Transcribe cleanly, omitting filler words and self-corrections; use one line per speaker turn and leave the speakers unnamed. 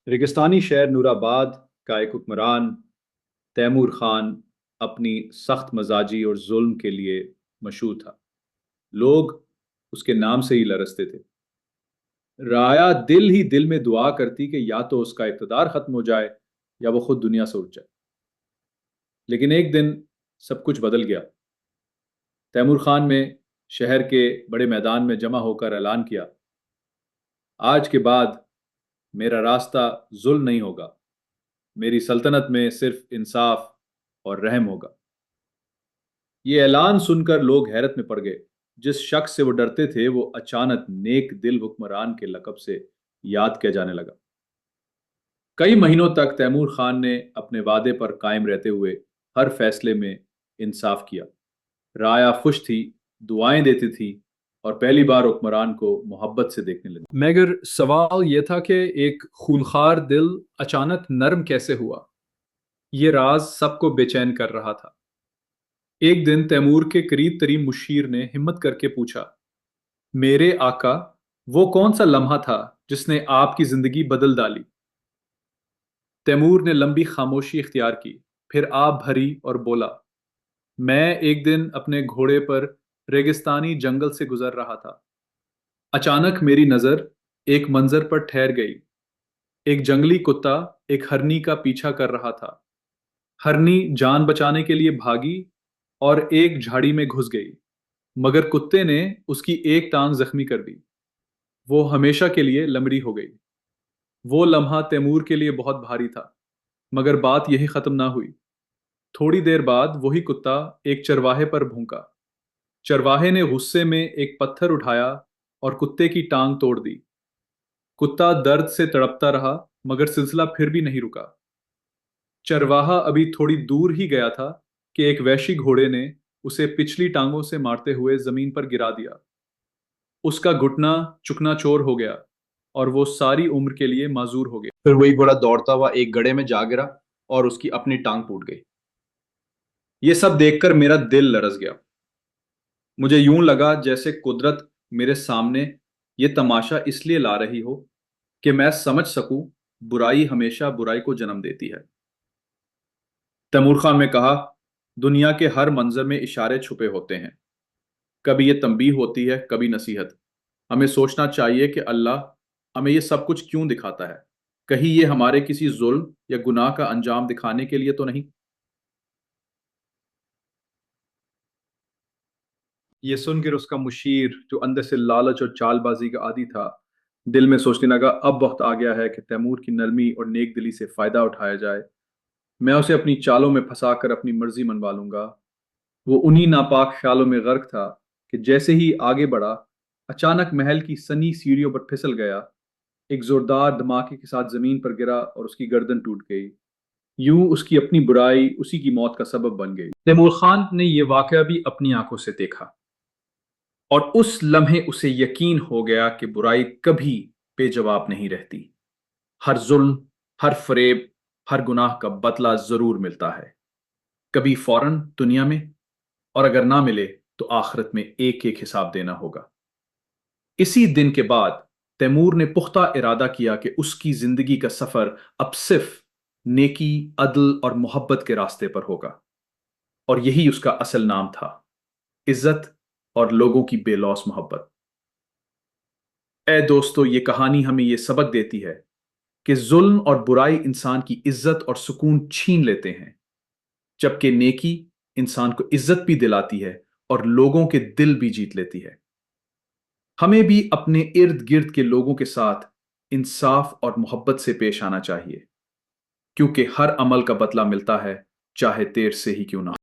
ریگستانی شہر نور آباد کا ایک حکمران تیمور خان اپنی سخت مزاجی اور ظلم کے لیے مشہور تھا۔ لوگ اس کے نام سے ہی لرزتے تھے۔ رعایا دل ہی دل میں دعا کرتی کہ یا تو اس کا اقتدار ختم ہو جائے یا وہ خود دنیا سے اٹھ جائے۔ لیکن ایک دن سب کچھ بدل گیا۔ تیمور خان نے شہر کے بڑے میدان میں جمع ہو کر اعلان کیا، آج کے بعد میرا راستہ ظلم نہیں ہوگا، میری سلطنت میں صرف انصاف اور رحم ہوگا۔ یہ اعلان سن کر لوگ حیرت میں پڑ گئے۔ جس شخص سے وہ ڈرتے تھے وہ اچانک نیک دل حکمران کے لقب سے یاد کیا جانے لگا۔ کئی مہینوں تک تیمور خان نے اپنے وعدے پر قائم رہتے ہوئے ہر فیصلے میں انصاف کیا۔ رعایا خوش تھی، دعائیں دیتی تھی اور پہلی بار حکمران کو محبت سے دیکھنے لگی۔ مگر سوال یہ تھا کہ ایک خونخوار دل اچانک نرم کیسے ہوا؟ یہ راز سب کو بے چین کر رہا تھا۔ ایک دن تیمور کے قریب ترین مشیر نے ہمت کر کے پوچھا، میرے آقا، وہ کون سا لمحہ تھا جس نے آپ کی زندگی بدل ڈالی؟ تیمور نے لمبی خاموشی اختیار کی، پھر آب بھری اور بولا، میں ایک دن اپنے گھوڑے پر ریگستانی جنگل سے گزر رہا تھا۔ اچانک میری نظر ایک منظر پر ٹھہر گئی۔ ایک جنگلی کتا ایک ہرنی کا پیچھا کر رہا تھا۔ ہرنی جان بچانے کے لیے بھاگی اور ایک جھاڑی میں گھس گئی، مگر کتے نے اس کی ایک ٹانگ زخمی کر دی۔ وہ ہمیشہ کے لیے لمڑی ہو گئی۔ وہ لمحہ تیمور کے لیے بہت بھاری تھا، مگر بات یہی ختم نہ ہوئی۔ تھوڑی دیر بعد وہی کتا ایک چرواہے پر بھونکا۔ چرواہے نے غصے میں ایک پتھر اٹھایا اور کتے کی ٹانگ توڑ دی۔ کتا درد سے تڑپتا رہا، مگر سلسلہ پھر بھی نہیں رکا۔ چرواہا ابھی تھوڑی دور ہی گیا تھا کہ ایک وحشی گھوڑے نے اسے پچھلی ٹانگوں سے مارتے ہوئے زمین پر گرا دیا۔ اس کا گھٹنا چکنا چور ہو گیا اور وہ ساری عمر کے لیے معذور ہو گیا۔ پھر وہی گھوڑا دوڑتا ہوا ایک گڑھے میں جا گرا اور اس کی اپنی ٹانگ ٹوٹ گئی۔ یہ سب دیکھ کر میرا دل لرز گیا۔ مجھے یوں لگا جیسے قدرت میرے سامنے یہ تماشا اس لیے لا رہی ہو کہ میں سمجھ سکوں برائی ہمیشہ برائی کو جنم دیتی ہے۔ تیمور خان نے کہا، دنیا کے ہر منظر میں اشارے چھپے ہوتے ہیں، کبھی یہ تنبیہ ہوتی ہے، کبھی نصیحت۔ ہمیں سوچنا چاہیے کہ اللہ ہمیں یہ سب کچھ کیوں دکھاتا ہے؟ کہیں یہ ہمارے کسی ظلم یا گناہ کا انجام دکھانے کے لیے تو نہیں؟ یہ سن کر اس کا مشیر، جو اندر سے لالچ اور چال بازی کا عادی تھا، دل میں سوچنے لگا، اب وقت آ گیا ہے کہ تیمور کی نرمی اور نیک دلی سے فائدہ اٹھایا جائے۔ میں اسے اپنی چالوں میں پھنسا کر اپنی مرضی منوا لوں گا۔ وہ انہی ناپاک خیالوں میں غرق تھا کہ جیسے ہی آگے بڑھا، اچانک محل کی سنی سیڑھیوں پر پھسل گیا، ایک زوردار دھماکے کے ساتھ زمین پر گرا اور اس کی گردن ٹوٹ گئی۔ یوں اس کی اپنی برائی اسی کی موت کا سبب بن گئی۔ تیمور خان نے یہ واقعہ بھی اپنی آنکھوں سے دیکھا، اور اس لمحے اسے یقین ہو گیا کہ برائی کبھی بے جواب نہیں رہتی۔ ہر ظلم، ہر فریب، ہر گناہ کا بدلہ ضرور ملتا ہے، کبھی فوراً دنیا میں، اور اگر نہ ملے تو آخرت میں ایک ایک حساب دینا ہوگا۔ اسی دن کے بعد تیمور نے پختہ ارادہ کیا کہ اس کی زندگی کا سفر اب صرف نیکی، عدل اور محبت کے راستے پر ہوگا، اور یہی اس کا اصل نام تھا، عزت اور لوگوں کی بے لوث محبت۔ اے دوستو، یہ کہانی ہمیں یہ سبق دیتی ہے کہ ظلم اور برائی انسان کی عزت اور سکون چھین لیتے ہیں، جبکہ نیکی انسان کو عزت بھی دلاتی ہے اور لوگوں کے دل بھی جیت لیتی ہے۔ ہمیں بھی اپنے ارد گرد کے لوگوں کے ساتھ انصاف اور محبت سے پیش آنا چاہیے، کیونکہ ہر عمل کا بدلہ ملتا ہے، چاہے دیر سے ہی کیوں نہ ہو۔